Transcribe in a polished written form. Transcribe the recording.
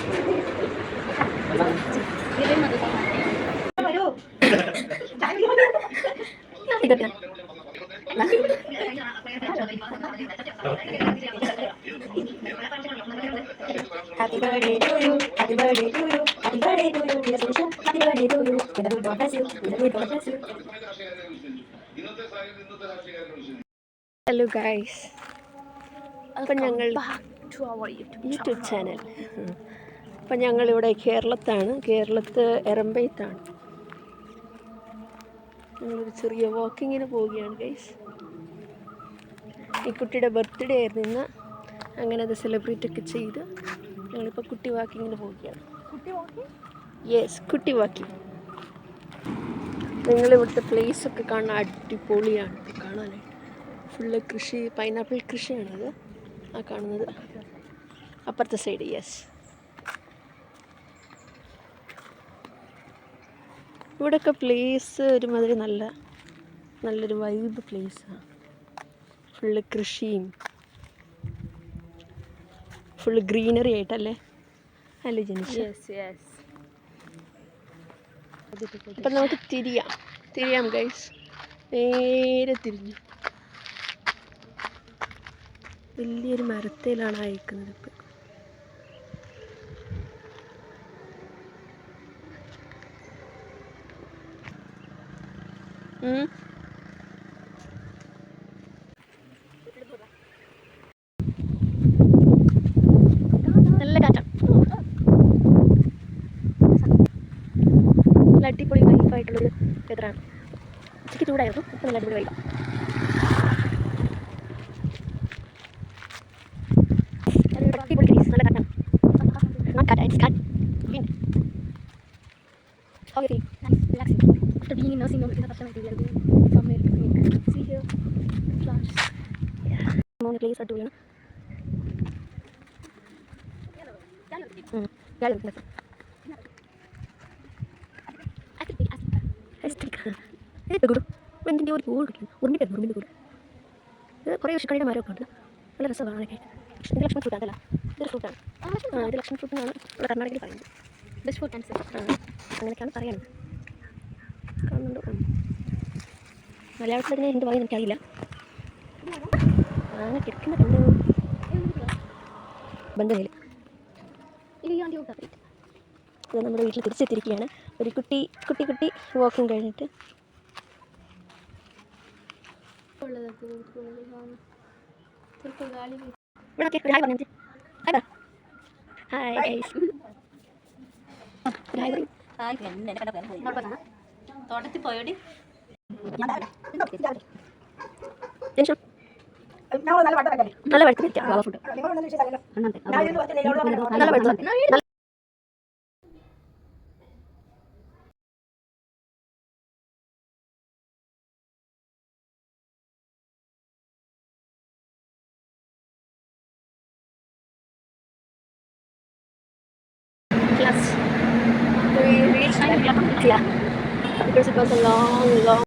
Happy birthday to you, happy birthday to you, happy birthday to you, dear Susha, happy birthday to you, may the good God bless you, may the good God bless you. Hello guys, അപ്പം ഞങ്ങൾ YouTube channel. അപ്പം ഞങ്ങളിവിടെ കേരളത്ത് എറമ്പയത്താണ്. ഞങ്ങളൊരു ചെറിയ വാക്കിങ്ങിന് പോവുകയാണ് guys. ഈ കുട്ടിയുടെ birthday ആയിരുന്നു ഇന്ന്. അങ്ങനെ അത് സെലിബ്രേറ്റ് ഒക്കെ ചെയ്ത് ഞങ്ങളിപ്പോൾ കുട്ടി വാക്കിങ്ങിന് പോവുകയാണ്. യെസ്, കുട്ടി വാക്കിങ്. നിങ്ങളിവിടുത്തെ പ്ലേസൊക്കെ കാണാൻ അടിപൊളിയാണ് കാണാനായിട്ട്. ഫുള്ള് കൃഷി, പൈനാപ്പിൾ കൃഷിയാണത് ആ കാണുന്നത് അപ്പുറത്തെ സൈഡ്. യെസ്, ഇവിടെയൊക്കെ പ്ലേസ് ഒരുമാതിരി നല്ലൊരു വൈബ് പ്ലേസാണ്. ഫുള്ള് കൃഷിയും ഫുള്ള് ഗ്രീനറി ആയിട്ടല്ലേ അല്ലേ ജനിച്ച? അപ്പം നമുക്ക് തിരിയാം ഗൈസ്. നേരെ തിരിഞ്ഞു വലിയൊരു മരത്തിലാണ് അയക്കുന്നത് ഇപ്പം. നല്ല കാറ്റാണ്. നല്ല അടിപൊളി വൈബായിട്ടുള്ളൊരു വെതറാണ്. ഉച്ചയ്ക്ക് ചൂടായിരുന്നു, ഇപ്പം നല്ല അടിപൊളി വൈബാണ്. അടിപൊളി ട്രീസ്, നല്ല കാറ്റാണ്. Not cat, it's cat. Wind. How you feel? Nice, relaxing. After being in nursing home, it is the first time I feel we are going somewhere picnic. See here, flowers. Yeah. Among the place are doing. ഉറുമ്പിൻ്റെ ഒരു കൂട് ഉറുമ്പിൻ്റെ കൂട്. ഇത് കുറേ വിഷുക്കണിയുടെ മരമൊക്കെ ഉണ്ട്. നല്ല രസമാണ് കാണാനൊക്കെ. ഇത് ലക്ഷ്മൺ ഫ്രൂട്ടാണ്. ഇതൊരു ഫ്രൂട്ടാണ്. ഇത് ലക്ഷ്മൺ ഫ്രൂട്ടിനാണ് ഇവിടെ കർണാടകയിൽ പറയുന്നത്. ബെസ്റ്റ് ഫ്രൂട്ട് ആൻസർ അങ്ങനെയൊക്കെയാണ് പറയുന്നത്. കാണുന്നുണ്ടോ? മലയാളത്തിൽ അതിനെ എന്ത് പറയുന്നത് എനിക്കറിയില്ല. അങ്ങനെ കിടക്കുന്ന കണ്ട് ബന്ധമില്ല. ഇത് നമ്മുടെ വീട്ടിൽ തിരിച്ചെത്തിയിരിക്കുകയാണ്. ഒരു കുട്ടി വാക്കിങ് കഴിഞ്ഞിട്ട്. തോട്ടത്തിൽ പോയോടി നല്ല വെള്ളത്തിലിരിക്കാം. Plus, we reached because it was a long